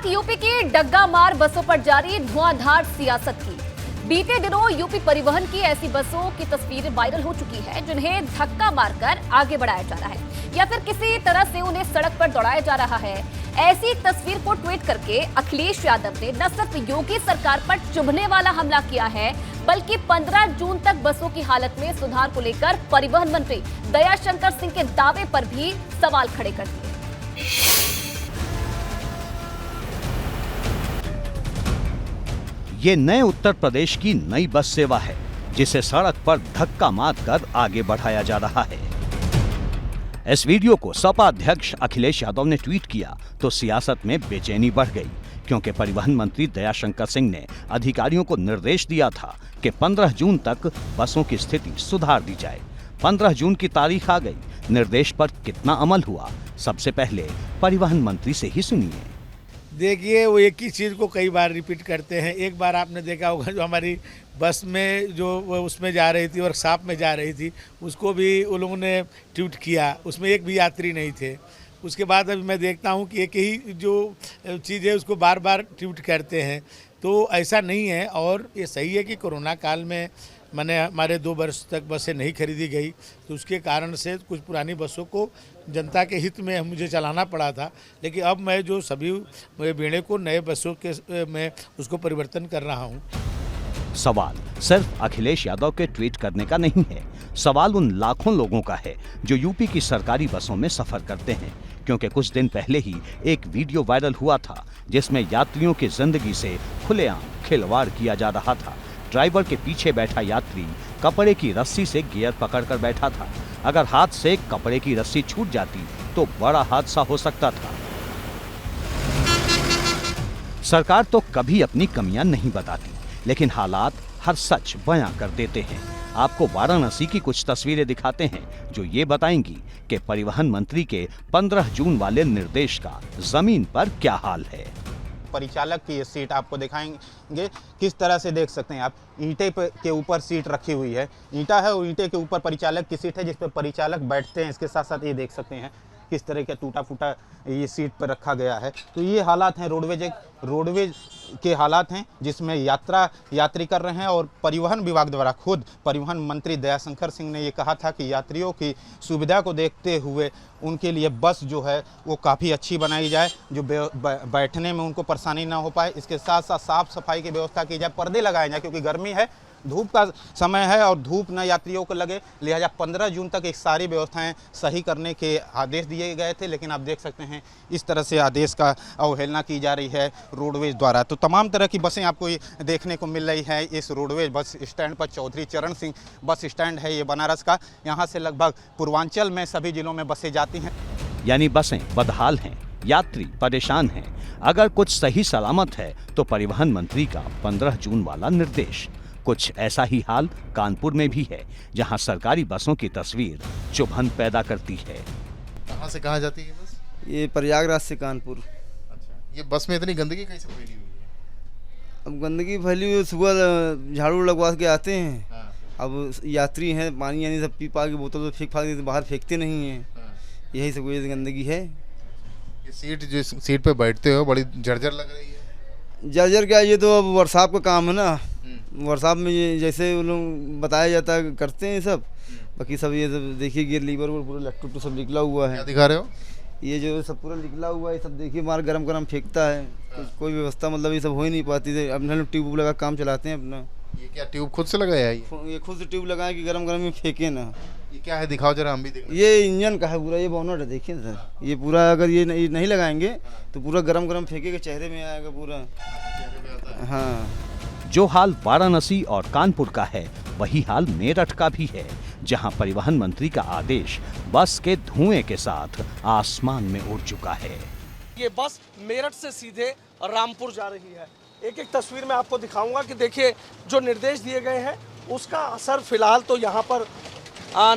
बात यूपी की डग्गा मार बसों पर जारी धुआंधार सियासत की। बीते दिनों यूपी परिवहन की ऐसी बसों की तस्वीरें वायरल हो चुकी है जिन्हें धक्का मारकर आगे बढ़ाया जा रहा है या फिर किसी तरह से उन्हें सड़क पर दौड़ाया जा रहा है। ऐसी तस्वीर को ट्वीट करके अखिलेश यादव ने न सिर्फ योगी सरकार पर चुभने वाला हमला किया है बल्कि 15 जून तक बसों की हालत में सुधार को लेकर परिवहन मंत्री दयाशंकर सिंह के दावे पर भी सवाल खड़े कर दिए। ये नए उत्तर प्रदेश की नई बस सेवा है जिसे सड़क पर धक्का मारकर आगे बढ़ाया जा रहा है। इस वीडियो को सपा अध्यक्ष अखिलेश यादव ने ट्वीट किया तो सियासत में बेचैनी बढ़ गई क्योंकि परिवहन मंत्री दयाशंकर सिंह ने अधिकारियों को निर्देश दिया था कि 15 जून तक बसों की स्थिति सुधार दी जाए। 15 जून की तारीख आ गई, निर्देश पर कितना अमल हुआ, सबसे पहले परिवहन मंत्री से ही सुनिए। देखिए, वो एक ही चीज़ को कई बार रिपीट करते हैं। एक बार आपने देखा होगा जो हमारी बस में जो उसमें जा रही थी, वर्कशॉप में जा रही थी, उसको भी उन लोगों ने ट्वीट किया, उसमें एक भी यात्री नहीं थे। उसके बाद अभी मैं देखता हूँ कि एक ही जो चीज़ है उसको बार बार ट्वीट करते हैं, तो ऐसा नहीं है। और ये सही है कि कोरोना काल में मैंने हमारे 2 वर्ष तक बसें नहीं खरीदी गई, तो उसके कारण से कुछ पुरानी बसों को जनता के हित में मुझे चलाना पड़ा था। लेकिन अब मैं जो सभी बेड़े को नए बसों के मैं उसको परिवर्तन कर रहा हूँ। सवाल सिर्फ अखिलेश यादव के ट्वीट करने का नहीं है, सवाल उन लाखों लोगों का है जो यूपी की सरकारी बसों में सफर करते हैं। क्योंकि कुछ दिन पहले ही एक वीडियो वायरल हुआ था जिसमें यात्रियों की जिंदगी से खुलेआम खिलवाड़ किया जा रहा था। ड्राइवर के पीछे बैठा यात्री कपड़े की रस्सी से गियर पकड़कर बैठा था। अगर हाथ से कपड़े की रस्सी छूट जाती तो बड़ा हादसा हो सकता था। सरकार तो कभी अपनी कमियां नहीं बताती, लेकिन हालात हर सच बयां कर देते हैं। आपको वाराणसी की कुछ तस्वीरें दिखाते हैं जो ये बताएंगी कि परिवहन मंत्री के 15 जून वाले निर्देश का जमीन पर क्या हाल है। परिचालक की ये सीट आपको दिखाएंगे, किस तरह से देख सकते हैं आप, ईंटे के ऊपर सीट रखी हुई है, ईंटा है और ईंटे के ऊपर परिचालक की सीट है जिस पर परिचालक बैठते हैं। इसके साथ साथ ये देख सकते हैं किस तरह का टूटा फूटा ये सीट पर रखा गया है। तो ये हालात हैं रोडवेज के हालात हैं जिसमें यात्री कर रहे हैं। और परिवहन विभाग द्वारा खुद परिवहन मंत्री दयाशंकर सिंह ने ये कहा था कि यात्रियों की सुविधा को देखते हुए उनके लिए बस जो है वो काफ़ी अच्छी बनाई जाए, जो बैठने में उनको परेशानी ना हो पाए। इसके साथ साथ साफ सफाई की व्यवस्था की जाए, पर्दे लगाए जाए क्योंकि गर्मी है, धूप का समय है और धूप न यात्रियों को लगे। लिहाजा 15 जून तक एक सारी व्यवस्थाएं सही करने के आदेश दिए गए थे, लेकिन आप देख सकते हैं इस तरह से आदेश का अवहेलना की जा रही है रोडवेज द्वारा। तो तमाम तरह की बसें आपको देखने को मिल रही है इस रोडवेज बस स्टैंड पर। चौधरी चरण सिंह बस स्टैंड है ये बनारस का। यहाँ से लगभग पूर्वांचल में सभी जिलों में बसें जाती हैं। यानी बसें बदहाल हैं, यात्री परेशान हैं। अगर कुछ सही सलामत है तो परिवहन मंत्री का 15 जून वाला निर्देश। कुछ ऐसा ही हाल कानपुर में भी है जहां सरकारी बसों की तस्वीर चुभन पैदा करती है। कहां से कहां जाती है बस? ये प्रयागराज से कानपुर। अच्छा, ये बस में इतनी गंदगी कैसे फैली हुई है? अब गंदगी फैली हुई, सुबह झाड़ू लगवा के आते हैं। हाँ। अब यात्री हैं, पानी यानी सब पी पा के बोतल तो फेंक फाक देते, बाहर फेंकते नहीं हैं। हाँ। यही सब वजह से गंदगी है। ये सीट जो सीट पे बैठते हो बड़ी जर्जर लग रही है। जर्जर क्या, ये तो अब वर्कशॉप का काम है ना। वर्कशॉप में ये जैसे उन लोग बताया जाता है करते हैं सब। बाकी सब ये सब देखिए गियर लीवर पर पूरा लट्टू सब निकला हुआ है। क्या दिखा रहे हो? ये जो सब पूरा निकला हुआ है सब देखिए, मार गरम फेंकता है। कोई व्यवस्था मतलब ये सब हो ही नहीं पाती। अपने लोग ट्यूब लगा काम चलाते हैं अपना। ये क्या ट्यूब खुद से लगाया है? ये खुद से ट्यूब लगाए कि गरम में फेंके ना। ये क्या है, दिखाओ जरा, हम भी देखें। ये इंजन का है पूरा, ये बोनट है, देखिए सर। ये पूरा अगर ये नहीं लगाएंगे तो पूरा गरम फेंकेगा, चेहरे में आएगा पूरा। हाँ, जो हाल वाराणसी और कानपुर का है वही हाल मेरठ का भी है जहां परिवहन मंत्री का आदेश बस के धुएं के साथ आसमान में उड़ चुका है। ये बस मेरठ से सीधे रामपुर जा रही है। एक एक तस्वीर में आपको दिखाऊंगा कि देखिए जो निर्देश दिए गए हैं उसका असर फिलहाल तो यहाँ पर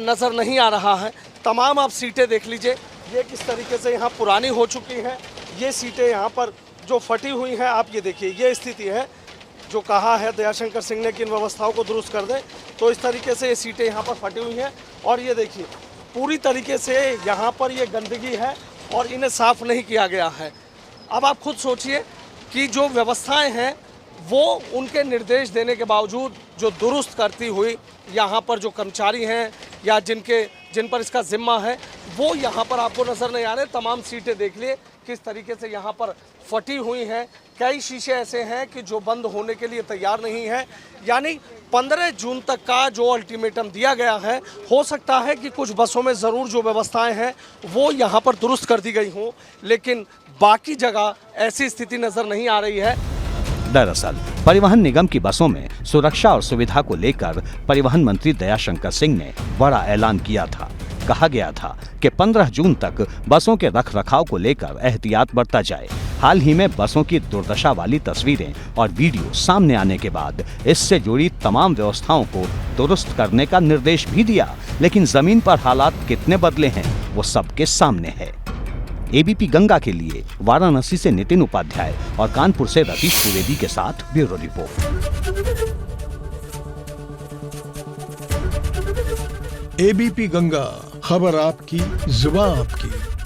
नज़र नहीं आ रहा है। तमाम आप सीटें देख लीजिए, ये किस तरीके से यहाँ पुरानी हो चुकी हैं। ये सीटें यहाँ पर जो फटी हुई हैं, आप ये देखिए, ये स्थिति है। जो कहा है दयाशंकर सिंह ने कि इन व्यवस्थाओं को दुरुस्त कर दें, तो इस तरीके से ये सीटें यहाँ पर फटी हुई हैं। और ये देखिए पूरी तरीके से यहाँ पर ये गंदगी है और इन्हें साफ़ नहीं किया गया है। अब आप खुद सोचिए कि जो व्यवस्थाएं हैं वो उनके निर्देश देने के बावजूद जो दुरुस्त करती हुई यहाँ पर जो कर्मचारी हैं या जिन पर इसका जिम्मा है वो यहाँ पर आपको नज़र नहीं आ रहे। तमाम सीटें देख लिए किस तरीके से यहाँ पर फटी हुई हैं। कई शीशे ऐसे हैं कि जो बंद होने के लिए तैयार नहीं है। यानी 15 जून तक का जो अल्टीमेटम दिया गया है, हो सकता है कि कुछ बसों में ज़रूर जो व्यवस्थाएं हैं वो यहाँ पर दुरुस्त कर दी गई हों, लेकिन बाकी जगह ऐसी स्थिति नज़र नहीं आ रही है। दरअसल परिवहन निगम की बसों में सुरक्षा और सुविधा को लेकर परिवहन मंत्री दयाशंकर सिंह ने बड़ा ऐलान किया था। कहा गया था कि 15 जून तक बसों के रखरखाव को लेकर एहतियात बरता जाए। हाल ही में बसों की दुर्दशा वाली तस्वीरें और वीडियो सामने आने के बाद इससे जुड़ी तमाम व्यवस्थाओं को दुरुस्त करने का निर्देश भी दिया, लेकिन जमीन पर हालात कितने बदले हैं वो सबके सामने है। एबीपी गंगा के लिए वाराणसी से नितिन उपाध्याय और कानपुर से रतीश त्रिवेदी के साथ ब्यूरो रिपोर्ट। एबीपी गंगा, खबर आपकी, जुबान आपकी।